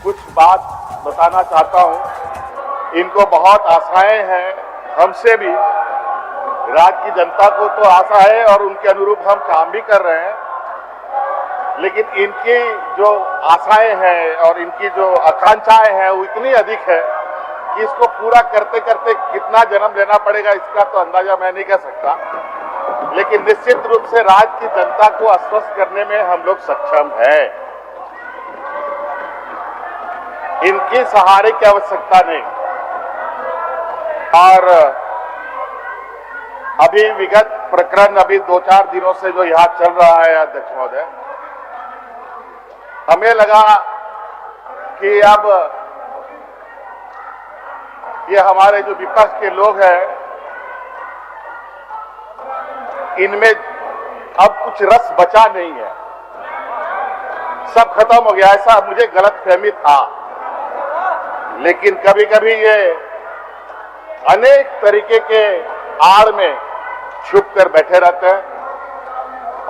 कुछ बात बताना चाहता हूं। इनको बहुत आशाएं हैं हमसे भी, राज्य की जनता को तो आशा है और उनके अनुरूप हम काम भी कर रहे हैं, लेकिन इनकी जो आशाएं हैं और इनकी जो आकांक्षाएं हैं वो इतनी अधिक है कि इसको पूरा करते करते कितना जन्म लेना पड़ेगा इसका तो अंदाजा मैं नहीं कर सकता, लेकिन निश्चित रूप से राज्य की जनता को आश्वस्त करने में हम लोग सक्षम हैं। इनकी सहारे की आवश्यकता नहीं। और अभी विगत प्रकरण अभी 2-4 दिनों से जो यहां चल रहा है अध्यक्ष महोदय, हमें लगा कि अब ये हमारे जो विपक्ष के लोग हैं इनमें अब कुछ रस बचा नहीं है, सब खत्म हो गया, ऐसा मुझे गलतफहमी था। लेकिन कभी कभी ये अनेक तरीके के आड़ में छुप कर बैठे रहते हैं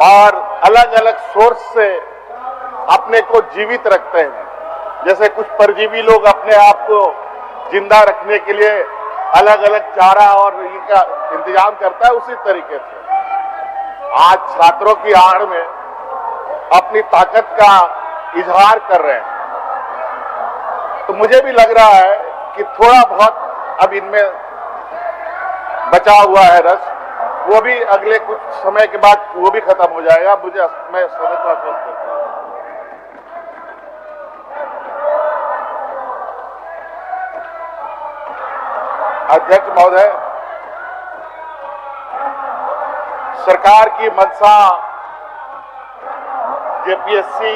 और अलग अलग सोर्स से अपने को जीवित रखते हैं। जैसे कुछ परजीवी लोग अपने आप को जिंदा रखने के लिए अलग अलग चारा और इनका इंतजाम करता है, उसी तरीके से आज छात्रों की आड़ में अपनी ताकत का इजहार कर रहे हैं। तो मुझे भी लग रहा है कि थोड़ा बहुत अब इनमें बचा हुआ है रस, वो भी अगले कुछ समय के बाद वो भी खत्म हो जाएगा। मैं सभी को आश्वस्त करता हूं। अध्यक्ष महोदय, सरकार की मंशा जेपीएससी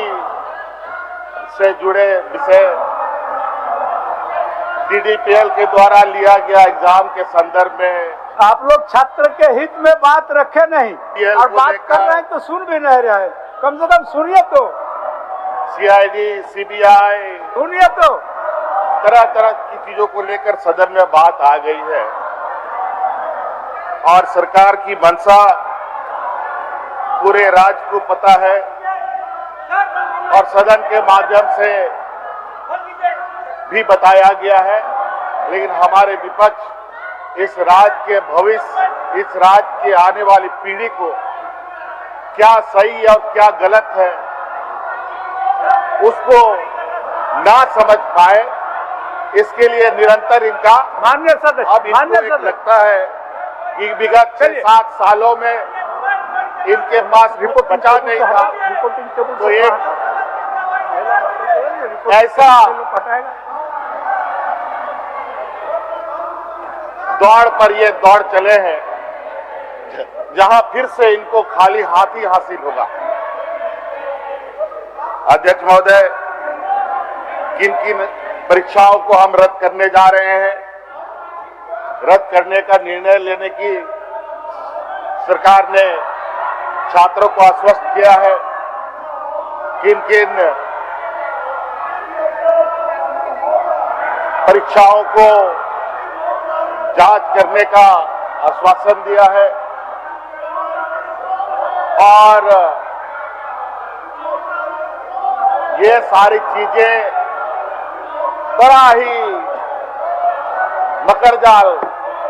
से जुड़े विषय डीडीपीएल के द्वारा लिया गया एग्जाम के संदर्भ में आप लोग छात्र के हित में बात रखे नहीं और बात कर रहे हैं तो सुन भी नहीं रहे। कम से कम सुनिए तो। सीआईडी, सीबीआई, सुनिए तो। तरह तरह की चीजों को लेकर सदन में बात आ गई है और सरकार की मंशा पूरे राज्य को पता है और सदन के माध्यम से भी बताया गया है। लेकिन हमारे विपक्ष इस राज्य के भविष्य, इस राज्य की आने वाली पीढ़ी को क्या सही और क्या गलत है उसको ना समझ पाए, इसके लिए निरंतर इनका माननीय सदस्य, अब इनको लगता है कि विगत 6-7 सालों में इनके पास रिपोर्ट बचा नहीं था, तो एक ऐसा दौड़ पर ये दौड़ चले हैं जहां फिर से इनको खाली हाथ ही हासिल होगा। अध्यक्ष महोदय, किन किन परीक्षाओं को हम रद्द करने जा रहे हैं, रद्द करने का निर्णय लेने की सरकार ने छात्रों को आश्वस्त किया है। किन किन परीक्षाओं को जांच करने का आश्वासन दिया है और ये सारी चीजें बड़ा ही मकरजाल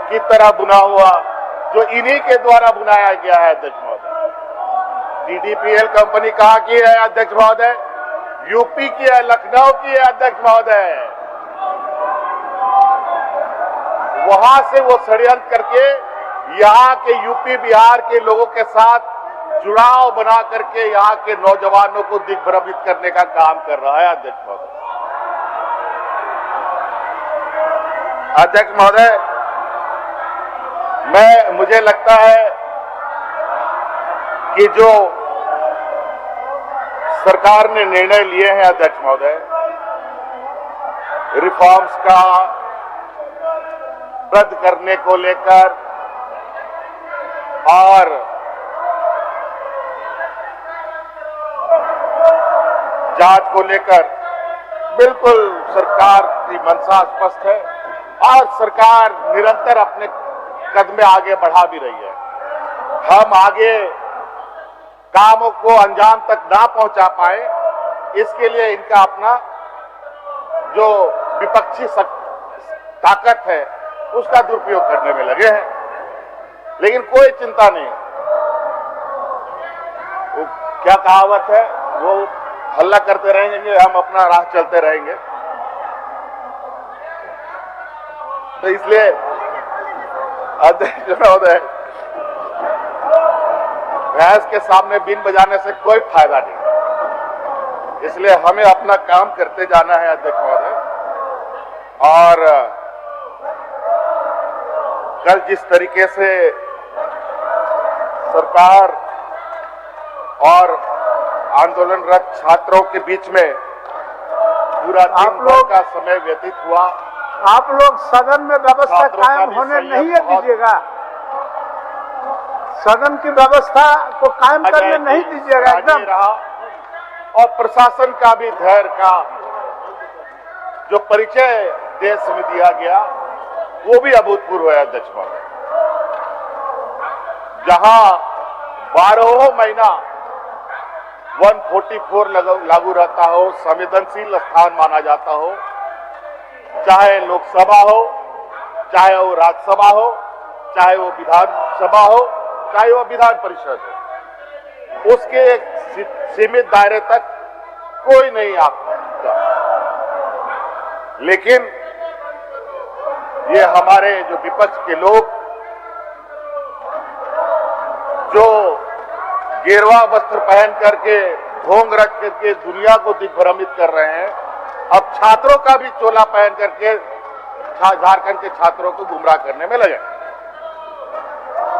की तरह बुना हुआ जो इन्हीं के द्वारा बुनाया गया है। अध्यक्ष महोदय, डीडीपीएल कंपनी कहां की है अध्यक्ष महोदय? यूपी की है, लखनऊ की है अध्यक्ष महोदय। वहां से वो षड्यंत्र करके यहाँ के यूपी बिहार के लोगों के साथ जुड़ाव बना करके यहाँ के नौजवानों को दिग्भ्रमित करने का काम कर रहा है। अध्यक्ष महोदय, अध्यक्ष महोदय, मुझे लगता है कि जो सरकार ने निर्णय लिए हैं अध्यक्ष महोदय, रिफॉर्म्स का रद्द करने को लेकर और जांच को लेकर बिल्कुल सरकार की मंशा स्पष्ट है और सरकार निरंतर अपने कदम आगे बढ़ा भी रही है। हम आगे कामों को अंजाम तक ना पहुंचा पाए, इसके लिए इनका अपना जो विपक्षी ताकत है उसका दुरुपयोग करने में लगे हैं। लेकिन कोई चिंता नहीं, वो क्या कहावत है, वो हल्ला करते रहेंगे, हम अपना राह चलते रहेंगे। तो इसलिए अध्यक्ष महोदय, भैंस के सामने बीन बजाने से कोई फायदा नहीं, इसलिए हमें अपना काम करते जाना है अध्यक्ष महोदय। और कल जिस तरीके से सरकार और आंदोलनरत छात्रों के बीच में पूरा दिन भर का समय व्यतीत हुआ, आप लोग सदन में व्यवस्था कायम होने नहीं दीजिएगा, सदन की व्यवस्था को कायम करने नहीं दीजिएगा एकदम रहा। और प्रशासन का भी धैर्य का जो परिचय देश में दिया गया वो भी अभूतपूर्व है अध्यक्ष महोदय। जहां 12 महीना 144 लागू रहता हो, संवेदनशील स्थान माना जाता हो, चाहे लोकसभा हो, चाहे वो राज्यसभा हो, चाहे वो विधानसभा हो, चाहे वो विधान परिषद हो, उसके एक सीमित दायरे तक कोई नहीं आ सकता। लेकिन ये हमारे जो विपक्ष के लोग जो गेरुआ वस्त्र पहन करके ढोंग रख करके दुनिया को दिग्भ्रमित कर रहे हैं, अब छात्रों का भी चोला पहन करके झारखंड के छात्रों को गुमराह करने में लगे।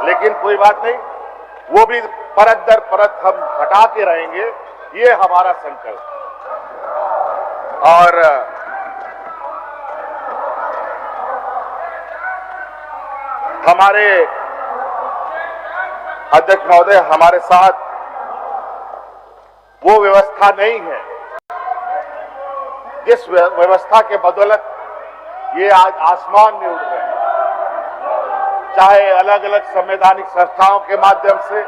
लेकिन कोई बात नहीं, वो भी परत दर परत हम हटा के रहेंगे, ये हमारा संकल्प। और हमारे अध्यक्ष महोदय, हमारे साथ वो व्यवस्था नहीं है जिस व्यवस्था के बदौलत ये आज आसमान में उड़ रहे हैं, चाहे अलग अलग संवैधानिक संस्थाओं के माध्यम से,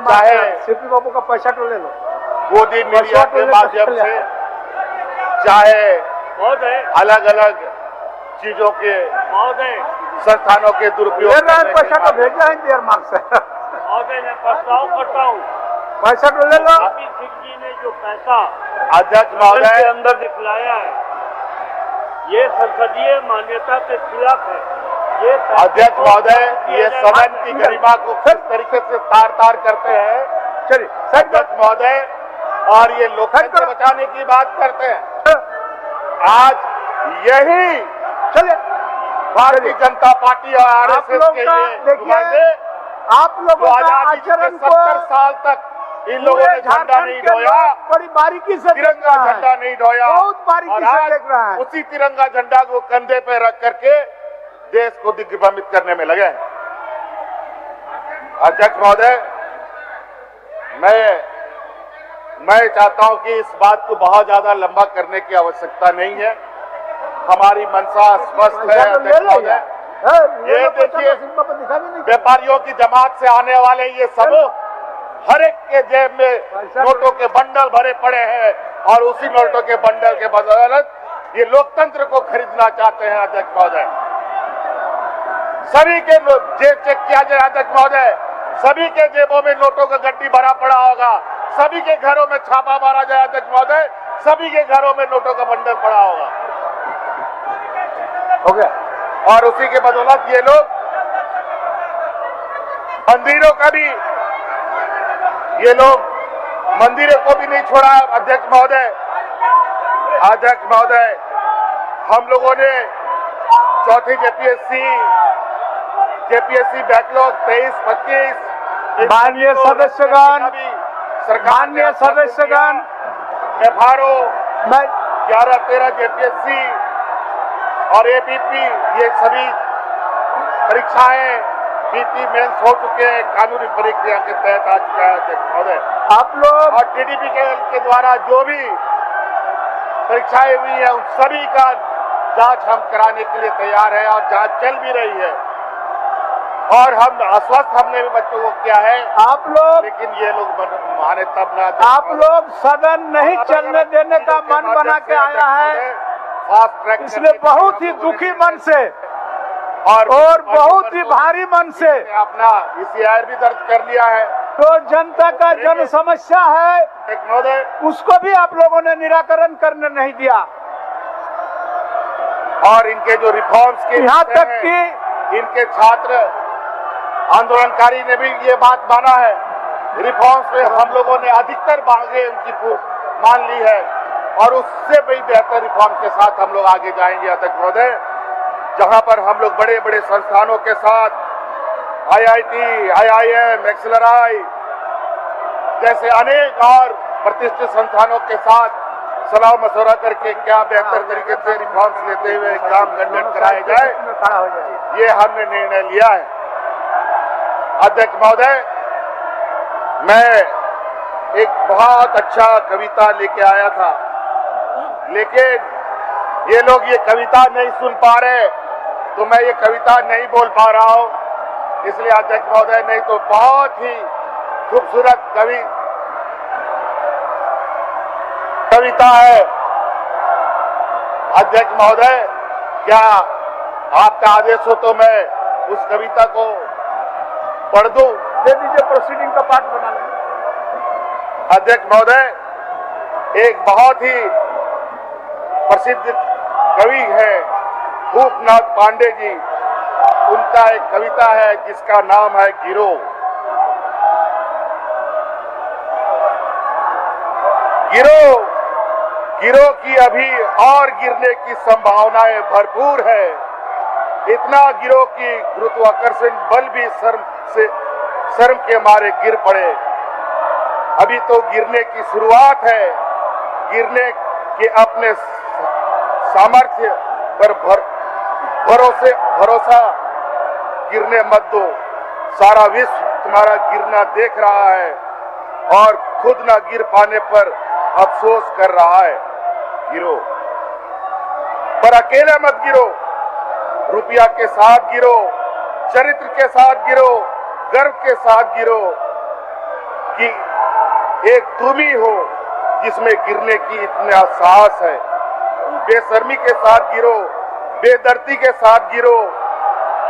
चाहे सीपी बाबू का पैसा तो ले लो, गोदी मीडिया के माध्यम से, चाहे अलग अलग चीजों के संस्थानों के दुरुपयोग पैसा तो भेजा है देर मार्ग से। महोदय, मैं प्रस्ताव करता हूँ, पैसा तो ले लो। सिंह जी ने जो पैसा अध्यक्ष महोदय के अंदर दिखलाया है, ये संसदीय मान्यता के खिलाफ है। ये अध्यक्ष महोदय, ये सदन की गरिमा को किस तरीके से तार तार करते हैं, चलिए अध्यक्ष महोदय, और ये लोकतंत्र बचाने की बात करते हैं। आज यही चलिए भारतीय जनता पार्टी और आरएसएस के लिए नुमाइंदे, आप लोगों का आचरण को 70 साल तक इन लोगों ने झंडा नहीं ढोया, बड़ी बारीकी से तिरंगा झंडा नहीं ढोया, बहुत बारीकी से देख रहा है। उसी तिरंगा झंडा को कंधे पे रख करके देश को दिग्भ्रमित करने में लगे हैं। अध्यक्ष महोदय, मैं चाहता हूं कि इस बात को बहुत ज्यादा लंबा करने की आवश्यकता नहीं है। हमारी मंशा स्पष्ट है अध्यक्ष महोदय। ये देखिए, व्यापारियों की जमात से आने वाले ये सब हर एक के जेब में नोटों के बंडल भरे पड़े हैं, और उसी नोटों के बंडल के बदौलत ये लोकतंत्र को खरीदना चाहते हैं अध्यक्ष महोदय। सभी के जेब चेक किया जाए अध्यक्ष महोदय, सभी के जेबों में नोटों का गड्डी भरा पड़ा होगा, सभी के घरों में छापा मारा जाए अध्यक्ष महोदय, सभी के घरों में नोटों का बंडल पड़ा होगा। हो गया। और उसी के बदौलत ये लोग मंदिरों का भी, ये लोग मंदिरों को भी नहीं छोड़ा अध्यक्ष महोदय। अध्यक्ष महोदय, हम लोगों ने चौथी जेपीएससी बैकलॉग 23-25 माननीय सदस्यगण, माननीय सदस्यगण, FRO 11-13 जेपीएससी और एपीपी, ये सभी परीक्षाएं पीटी मेंस हो चुके हैं, कानूनी प्रक्रिया के तहत आ चुका है अध्यक्ष महोदय। आप लोग और टीडीपी के द्वारा जो भी परीक्षाएं हुई है उन सभी का जांच हम कराने के लिए तैयार है, और जांच चल भी रही है। और हम आश्वस्त हमने भी बच्चों को किया है, आप लोग लेकिन ये लोग माने तब ना। आप लोग सदन नहीं चलने देने का मन बना के आया है, फास्ट ट्रैक इसलिए बहुत ही दुखी मन से और बहुत ही भारी मन से अपना ECIR भी दर्ज कर लिया है। तो जनता का जन समस्या है, महोदय, उसको भी आप लोगों ने निराकरण करने नहीं दिया। और इनके जो रिफॉर्म्स के यहाँ तक कि इनके छात्र आंदोलनकारी ने भी ये बात माना है। रिफॉर्म्स में हम लोगों ने अधिकतर मांगे उनकी मान ली है और उससे भी बेहतर रिफॉर्म के साथ हम लोग आगे जाएंगे अध्यक्ष महोदय, जहां पर हम लोग बड़े बड़े संस्थानों के साथ IIT, IIM, XLRI जैसे अनेक और प्रतिष्ठित संस्थानों के साथ सलाह मशवरा करके क्या बेहतर तरीके से रिफॉर्म्स लेते हुए एग्जाम कंडक्ट कराए जाए, ये हमने निर्णय लिया है। अध्यक्ष महोदय, मैं एक बहुत अच्छा कविता लेके आया था, लेकिन ये लोग ये कविता नहीं सुन पा रहे, तो मैं ये कविता नहीं बोल पा रहा हूँ। इसलिए अध्यक्ष महोदय, नहीं तो बहुत ही खूबसूरत कविता है। अध्यक्ष महोदय, क्या आपका आदेश हो तो मैं उस कविता को पढ़ दूं? दे दीजिए, प्रोसीडिंग का पार्ट बना लें। अध्यक्ष महोदय, एक बहुत ही प्रसिद्ध कवि है भूपनाथ पांडे जी, उनका एक कविता है जिसका नाम है गिरो। गिरो गिरो की अभी और गिरने की संभावनाएं भरपूर है, इतना गिरो कि गुरुत्वाकर्षण बल भी शर्म के मारे गिर पड़े। अभी तो गिरने की शुरुआत है, गिरने के अपने सामर्थ्य पर भरोसा गिरने मत दो। सारा विश्व तुम्हारा गिरना देख रहा है और खुद ना गिर पाने पर अफसोस कर रहा है। गिरो, पर अकेले मत गिरो, रुपया के साथ गिरो, चरित्र के साथ गिरो, गर्व के साथ गिरो कि एक तुम ही हो जिसमें गिरने की इतना साहस है। बेशर्मी के साथ गिरो, बेदर्दी के साथ गिरो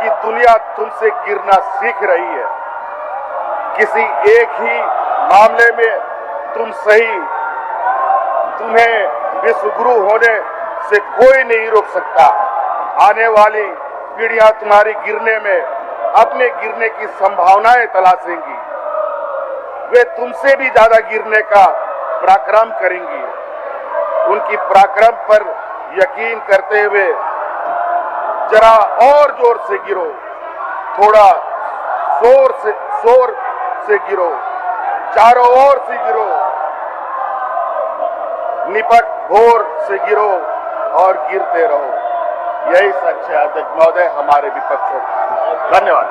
कि दुनिया तुमसे गिरना सीख रही है। किसी एक ही मामले में तुम सही, तुम्हें विश्व गुरु होने से कोई नहीं रोक सकता। आने वाली पीढ़ियां तुम्हारी गिरने में अपने गिरने की संभावनाएं तलाशेंगी, वे तुमसे भी ज्यादा गिरने का पराक्रम करेंगी। उनकी पराक्रम पर यकीन करते हुए जरा और जोर से गिरो, थोड़ा शोर से गिरो, चारों ओर से गिरो, निपट भोर से गिरो और गिरते रहो। यही सच है अध्यक्ष महोदय हमारे विपक्ष। धन्यवाद।